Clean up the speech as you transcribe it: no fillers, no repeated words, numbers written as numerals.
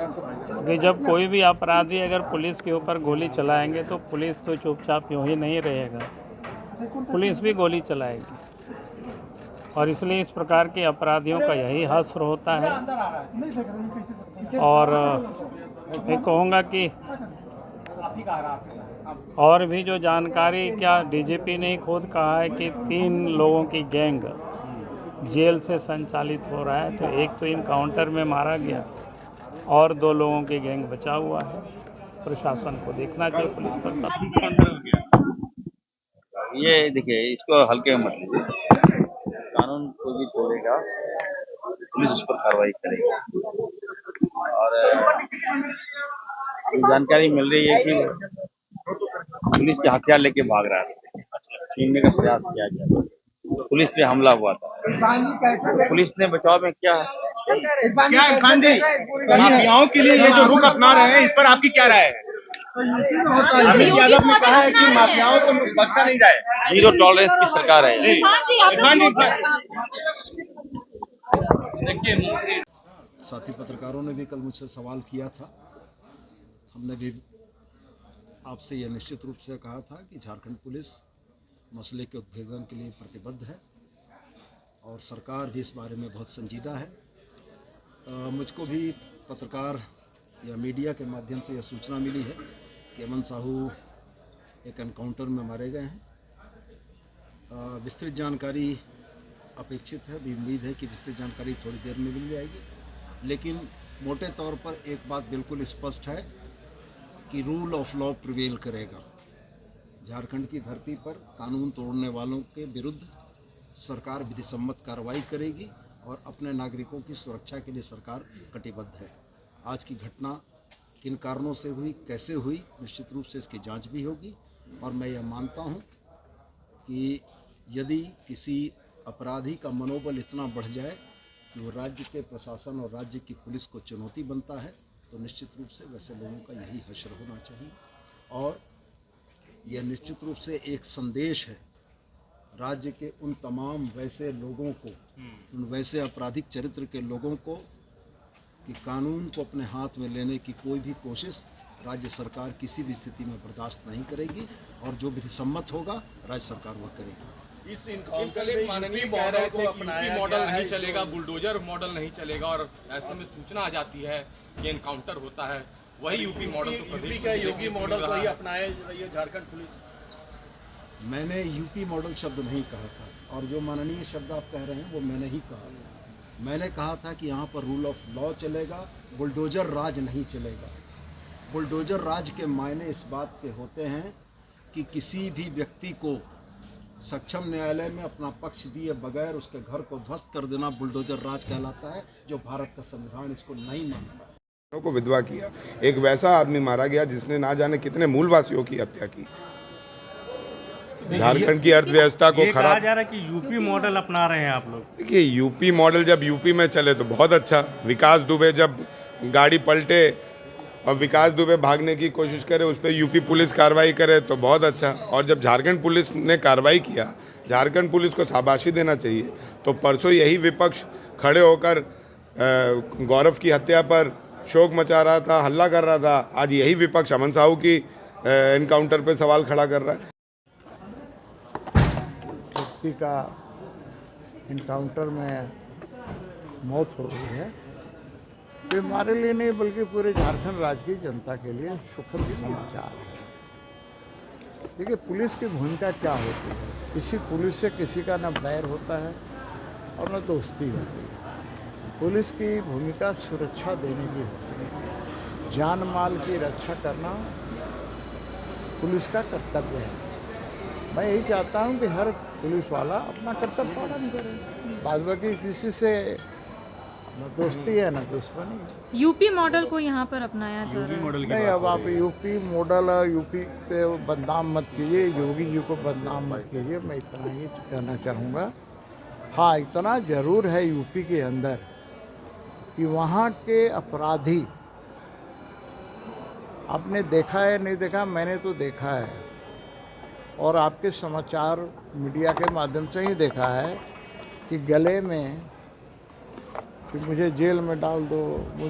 कि जब कोई भी अपराधी अगर पुलिस के ऊपर गोली चलाएंगे तो पुलिस तो चुपचाप यूं ही नहीं रहेगा, पुलिस भी गोली चलाएगी। और इसलिए इस प्रकार के अपराधियों का यही हश्र होता है। और मैं कहूँगा कि और भी जो जानकारी, क्या डीजीपी ने खुद कहा है कि 3 लोगों की गैंग जेल से संचालित हो रहा है, तो एक तो इनकाउंटर में मारा गया और 2 लोगों की गैंग बचा हुआ है। प्रशासन को देखना चाहिए, पुलिस प्रशासन। ये देखिए, इसको हल्के में मत लीजिए। कानून कोई भी तोड़ेगा, पुलिस उस पर कार्रवाई करेगी। और ये जानकारी मिल रही है कि पुलिस के हथियार लेके भाग रहा था, छीनने का प्रयास किया गया, तो पुलिस पे हमला हुआ था। तो पुलिस ने बचाव में क्या इरफान जी, माफियाओं के लिए ये जो रुख अपना रहे हैं, इस पर आपकी क्या राय है? अमित यादव ने कहा है कि माफियाओं को बख्शा नहीं जाए, 0 टॉलरेंस की सरकार है। साथी पत्रकारों ने भी कल मुझसे सवाल किया था। हमने भी आपसे यह निश्चित रूप से कहा था कि झारखंड पुलिस मसले के उद्भेदन के लिए प्रतिबद्ध है और सरकार भी इस बारे में बहुत संजीदा है। मुझको भी पत्रकार या मीडिया के माध्यम से यह सूचना मिली है कि अमन साहू एक एनकाउंटर में मारे गए हैं। विस्तृत जानकारी अपेक्षित है, भी उम्मीद है कि विस्तृत जानकारी थोड़ी देर में मिल जाएगी। लेकिन मोटे तौर पर एक बात बिल्कुल स्पष्ट है कि रूल ऑफ लॉ प्रिवेल करेगा। झारखंड की धरती पर कानून तोड़ने वालों के विरुद्ध सरकार विधिसम्मत कार्रवाई करेगी और अपने नागरिकों की सुरक्षा के लिए सरकार कटिबद्ध है। आज की घटना किन कारणों से हुई, कैसे हुई, निश्चित रूप से इसकी जांच भी होगी। और मैं यह मानता हूं कि यदि किसी अपराधी का मनोबल इतना बढ़ जाए कि वो राज्य के प्रशासन और राज्य की पुलिस को चुनौती बनता है, तो निश्चित रूप से वैसे लोगों का यही हश्र होना चाहिए। और यह निश्चित रूप से एक संदेश है राज्य के उन तमाम वैसे लोगों को, उन वैसे आपराधिक चरित्र के लोगों को, कि कानून को अपने हाथ में लेने की कोई भी कोशिश राज्य सरकार किसी भी स्थिति में बर्दाश्त नहीं करेगी और जो विधिसम्मत होगा राज्य सरकार वह करेगी। इस इनकाउंटर में माननीय मॉडल को अपनाया मॉडल नहीं चलेगा, बुलडोजर मॉडल नहीं चलेगा, और ऐसे में सूचना आ जाती है कि इनकाउंटर होता है, वही यूपी मॉडल तो यूपी मॉडल को ही अपनाया रही है झारखंड पुलिस। मैंने यूपी मॉडल शब्द नहीं कहा था, और जो माननीय शब्द आप कह रहे हैं वो मैंने ही कहा। मैंने कहा था कि यहाँ पर रूल ऑफ लॉ चलेगा, बुलडोजर राज नहीं चलेगा। बुलडोजर राज के मायने इस बात के होते हैं कि किसी भी व्यक्ति को सक्षम न्यायालय में अपना पक्ष दिए बगैर उसके घर को ध्वस्त कर देना बुलडोजर राज कहलाता है, जो भारत का संविधान इसको नहीं मानता है। को विधवा किया, एक वैसा आदमी मारा गया जिसने ना जाने कितने मूलवासियों की हत्या की। झारखंड की अर्थव्यवस्था को खराब कहा जा रहा है कि यूपी मॉडल अपना रहे हैं आप लोग। देखिए, यूपी मॉडल जब यूपी में चले तो बहुत अच्छा। विकास दुबे जब गाड़ी पलटे और विकास दुबे भागने की कोशिश करे, उस पर यूपी पुलिस कार्रवाई करे तो बहुत अच्छा। और जब झारखंड पुलिस ने कार्रवाई किया, झारखंड पुलिस को शाबाशी देना चाहिए। तो परसों यही विपक्ष खड़े होकर गौरव की हत्या पर शोक मचा रहा था, हल्ला कर रहा था। आज यही विपक्ष अमन साहू की एनकाउंटर पर सवाल खड़ा कर रहा है। व्यक्ति का इनकाउंटर में मौत हो गई है, तो हमारे लिए नहीं बल्कि पूरे झारखंड राज्य की जनता के लिए सुखद समाचार है। देखिए, पुलिस की भूमिका क्या होती है, किसी पुलिस से किसी का न बैर होता है और न दोस्ती होती है। पुलिस की भूमिका सुरक्षा देने की होती है, जान माल की रक्षा करना पुलिस का कर्तव्य है। मैं यही चाहता हूं कि हर पुलिस वाला अपना कर्तव्य पालन करे, बाद बाकी किसी से न दोस्ती है न दुश्मनी है। यूपी मॉडल को यहाँ पर अपनाया जा रहा है। नहीं, अब आप यूपी मॉडल, यूपी पे बदनाम मत कीजिए, योगी जी को बदनाम मत कीजिए, मैं इतना ही कहना चाहूँगा। हाँ, इतना ज़रूर है यूपी के अंदर कि वहाँ के अपराधी, आपने देखा है नहीं देखा, मैंने तो देखा है और आपके समाचार मीडिया के माध्यम से ही देखा है कि गले में कि मुझे जेल में डाल दो, मुझे